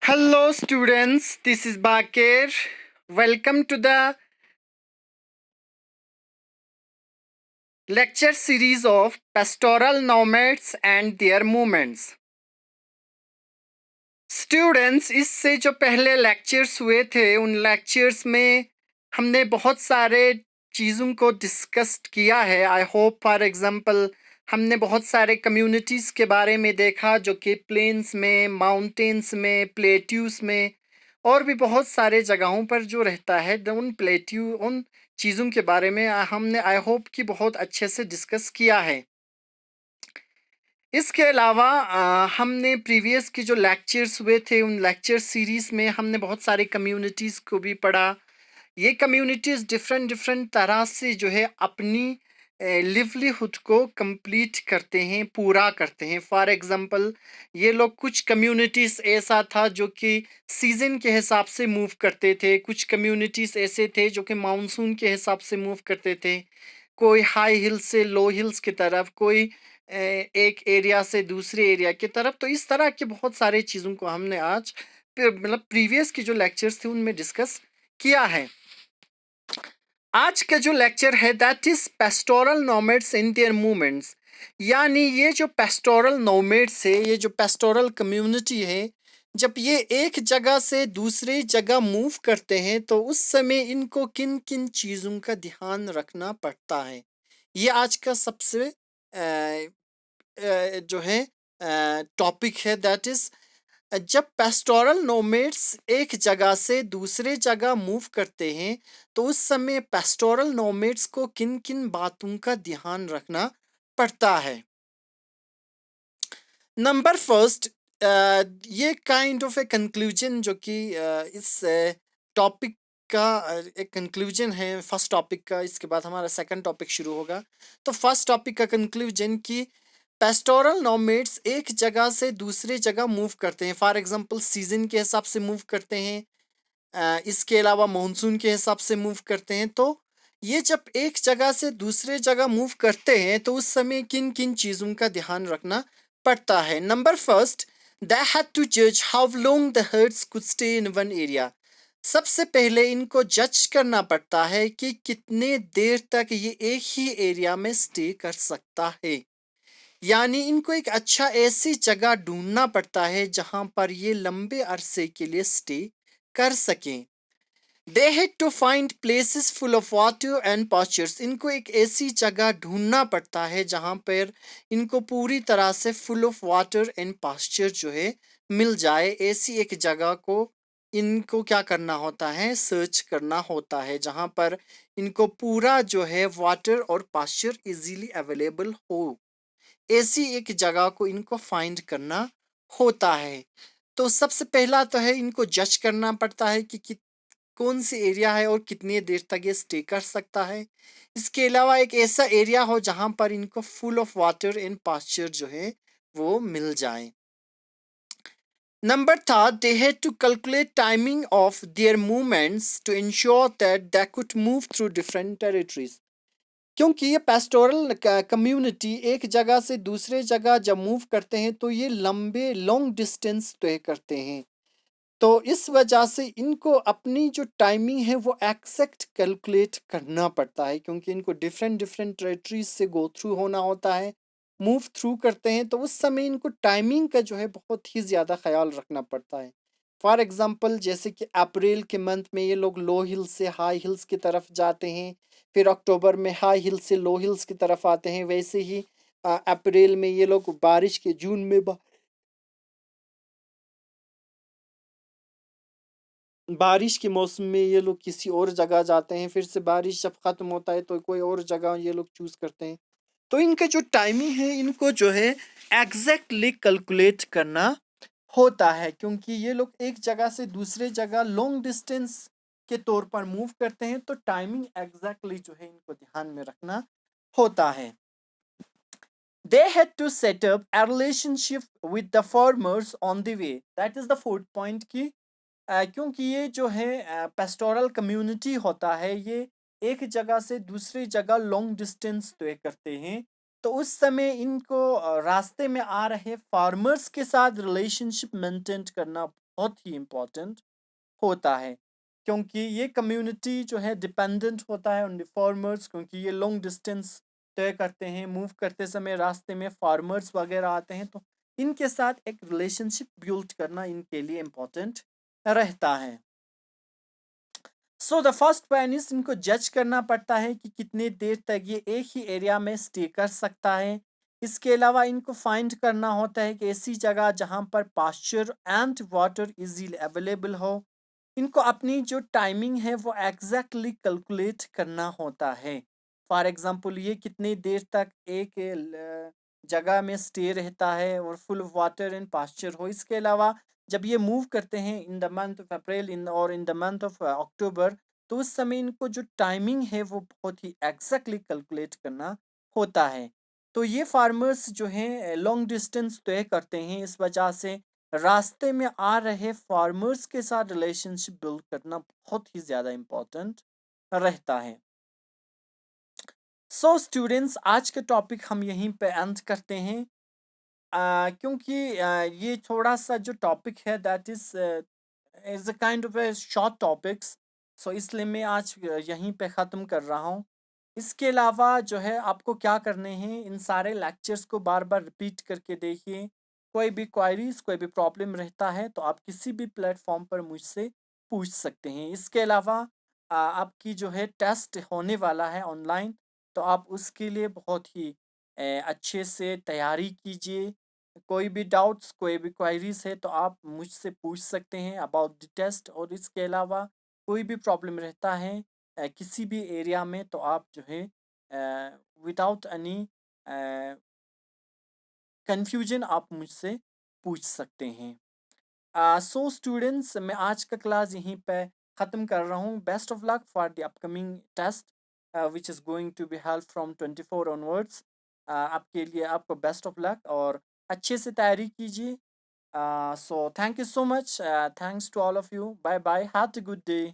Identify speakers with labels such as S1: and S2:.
S1: Hello, students. This is Bakir. Welcome to the lecture series of pastoral nomads and their movements. Students, इससे जो पहले lectures हुए थे उन लेक्चर्स में हमने बहुत सारे चीज़ों को डिस्कस किया है. आई होप फॉर एग्जांपल हमने बहुत सारे कम्युनिटीज़ के बारे में देखा जो कि प्लेन्स में, माउंटेन्स में, प्लेट्यूज में और भी बहुत सारे जगहों पर जो रहता है. उन चीज़ों के बारे में हमने आई होप कि बहुत अच्छे से डिस्कस किया है. इसके अलावा हमने प्रीवियस के जो लेक्चर्स हुए थे उन लेक्चर सीरीज़ में हमने बहुत सारे कम्युनिटीज़ को भी पढ़ा. ये कम्युनिटीज़ डिफरेंट डिफरेंट तरह से जो है अपनी लिवलीहुड को कंप्लीट करते हैं, पूरा करते हैं. फॉर एग्जांपल ये लोग, कुछ कम्युनिटीज़ ऐसा था जो कि सीज़न के हिसाब से मूव करते थे, कुछ कम्युनिटीज़ ऐसे थे जो कि मानसून के हिसाब से मूव करते थे. कोई हाई हिल्स से लो हिल्स की तरफ, कोई एक एरिया से दूसरे एरिया की तरफ. तो इस तरह के बहुत सारे चीज़ों को हमने आज मतलब प्रीवियस के जो लेक्चर्स थे उनमें डिस्कस किया है. आज का जो लेक्चर है that is pastoral nomads in their movements. यानी ये जो पेस्टोरल नोमैड्स है, ये जो पेस्टोरल कम्युनिटी है, जब ये एक जगह से दूसरी जगह मूव करते हैं तो उस समय इनको किन किन चीज़ों का ध्यान रखना पड़ता है. ये आज का सबसे जो है टॉपिक है. दैट इज, जब पेस्टोरल नोमैड्स एक जगह से दूसरे जगह मूव करते हैं तो उस समय पेस्टोरल नोमैड्स को किन किन बातों का ध्यान रखना पड़ता है. नंबर फर्स्ट, ये काइंड ऑफ ए कंक्लूजन जो कि इस टॉपिक का एक कंक्लूजन है फर्स्ट टॉपिक का. इसके बाद हमारा सेकंड टॉपिक शुरू होगा. तो फर्स्ट टॉपिक का कंक्लूजन कि पेस्टोरल नोमैड्स एक जगह से दूसरे जगह मूव करते हैं. फॉर एग्जांपल सीजन के हिसाब से मूव करते हैं, इसके अलावा मानसून के हिसाब से मूव करते हैं. तो ये जब एक जगह से दूसरे जगह मूव करते हैं तो उस समय किन किन चीज़ों का ध्यान रखना पड़ता है. Number first, they had to जज how long the herds could stay in one area. सबसे पहले इनको जज करना पड़ता है कि कितने देर तक ये एक ही एरिया में स्टे कर सकता है. यानी इनको एक अच्छा ऐसी जगह ढूंढना पड़ता है जहां पर ये लंबे अरसे के लिए स्टे कर सकें. They had to find places full of water and pastures. इनको एक ऐसी जगह ढूंढना पड़ता है जहां पर इनको पूरी तरह से full of water and pasture जो है मिल जाए. ऐसी एक जगह को इनको क्या करना होता है, सर्च करना होता है जहां पर इनको पूरा जो है वाटर और पास्चर इजीली अवेलेबल हो. ऐसी एक जगह को इनको फाइंड करना होता है. तो सबसे पहला तो है इनको जज करना पड़ता है कि कौन सी एरिया है और कितनी देर तक ये स्टे कर सकता है. इसके अलावा एक ऐसा एरिया हो जहां पर इनको full of water and pasture जो है वो मिल जाए. Number third, they had to calculate timing of their movements to ensure that they could move through different territories. क्योंकि ये पेस्टोरल कम्युनिटी एक जगह से दूसरे जगह जब मूव करते हैं तो ये लंबे लॉन्ग डिस्टेंस तय करते हैं. तो इस वजह से इनको अपनी जो टाइमिंग है वो एक्जैक्ट कैलकुलेट करना पड़ता है, क्योंकि इनको डिफरेंट डिफरेंट टेरिटरीज से गो थ्रू होना होता है, मूव थ्रू करते हैं. तो उस समय इनको टाइमिंग का जो है बहुत ही ज़्यादा ख्याल रखना पड़ता है. फॉर एग्जांपल जैसे कि अप्रैल के मंथ में ये लोग लो हिल्स से हाई हिल्स की तरफ जाते हैं, फिर अक्टूबर में हाई हिल्स से लो हिल्स की तरफ आते हैं. वैसे ही अप्रैल में ये लोग बारिश के, जून में बारिश के मौसम में ये लोग किसी और जगह जाते हैं, फिर से बारिश जब ख़त्म होता है तो कोई और जगह ये लोग चूज़ करते हैं. तो इनका जो टाइमिंग है इनको जो है एग्जैक्टली कैलकुलेट करना होता है, क्योंकि ये लोग एक जगह से दूसरे जगह लॉन्ग डिस्टेंस के तौर पर मूव करते हैं. तो टाइमिंग एग्जैक्टली जो है इनको ध्यान में रखना होता है. They had to set up a relationship with the farmers on the way. That is the fourth point कि क्योंकि ये जो है पेस्टोरल कम्युनिटी होता है, ये एक जगह से दूसरी जगह लॉन्ग डिस्टेंस तय करते हैं. तो उस समय इनको रास्ते में आ रहे फार्मर्स के साथ रिलेशनशिप मेंटेन करना बहुत ही इम्पोर्टेंट होता है, क्योंकि ये कम्युनिटी जो है डिपेंडेंट होता है उन फार्मर्स, क्योंकि ये लॉन्ग डिस्टेंस तय करते हैं, मूव करते समय रास्ते में फार्मर्स वगैरह आते हैं, तो इनके साथ एक रिलेशनशिप बिल्ड करना इनके लिए इम्पोर्टेंट रहता है। So the first point is इनको जज करना पड़ता है कि कितने देर तक ये एक ही एरिया में स्टे कर सकता है। इसके अलावा इनको फाइंड करना होता है कि ऐसी जगह जहाँ पर pasture and water easily available हो। इनको अपनी जो टाइमिंग है वो एग्जैक्टली कैलकुलेट करना होता है। फॉर एग्जांपल ये कितनी देर तक एक जगह में स्टे रहता है और फुल वाटर एंड पास्चर हो। इसके अलावा जब ये मूव करते हैं in the month of April in the month of October, तो उस समय इनको जो टाइमिंग है वो बहुत ही एग्जैक्टली कैलकुलेट करना होता है। तो ये फार्मर्स जो हैं लॉन्ग डिस्टेंस तय करते हैं, इस वजह से रास्ते में आ रहे फार्मर्स के साथ रिलेशनशिप बिल्ड करना बहुत ही ज़्यादा इम्पोर्टेंट रहता है। सो स्टूडेंट्स, आज का टॉपिक हम यहीं पे एंड करते हैं। क्योंकि ये थोड़ा सा जो टॉपिक है that is a kind of a short topics, so इसलिए मैं आज यहीं पे ख़त्म कर रहा हूँ। इसके अलावा जो है आपको क्या करने हैं, इन सारे लेक्चर्स को बार बार रिपीट करके देखिए। कोई भी क्वायरीज कोई भी प्रॉब्लम रहता है तो आप किसी भी प्लेटफॉर्म पर मुझसे पूछ सकते हैं। इसके अलावा आपकी जो है टेस्ट होने वाला है ऑनलाइन, तो आप उसके लिए बहुत ही अच्छे से तैयारी कीजिए। कोई भी डाउट्स कोई भी क्वायरीज है तो आप मुझसे पूछ सकते हैं अबाउट द टेस्ट। और इसके अलावा कोई भी प्रॉब्लम रहता है किसी भी एरिया में, तो आप जो है विदाउट एनी कंफ्यूजन आप मुझसे पूछ सकते हैं। सो स्टूडेंट्स, मैं आज का क्लास यहीं पे ख़त्म कर रहा हूँ। Best of luck for the upcoming test which is going to be held from 24 onwards. आपके लिए आपको बेस्ट ऑफ लक और अच्छे से तैयारी कीजिए। So thank you so much, thanks to all of you, bye bye, have a good day.